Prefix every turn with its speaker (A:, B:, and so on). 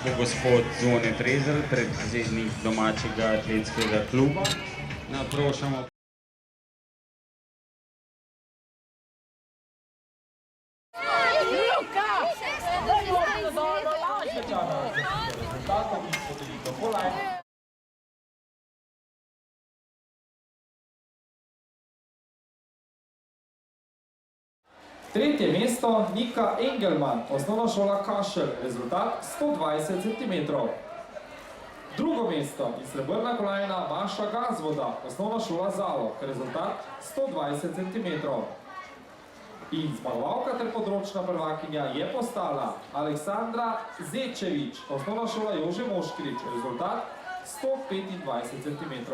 A: Bo gospod Zvone Trezelj, predsednik domačega atletskega kluba. Naprošamo.
B: Tretje mesto Nika Engelman, osnovna šola Kašelj, rezultat 120 cm. Drugo mesto in srebrna kolajna Maša Gazvoda, osnovna šola Zalog, rezultat 120 cm. In zmagovalka ter področna prvakinja je postala Aleksandra Zečevič, osnovna šola Jože Moškrič, rezultat 125 cm.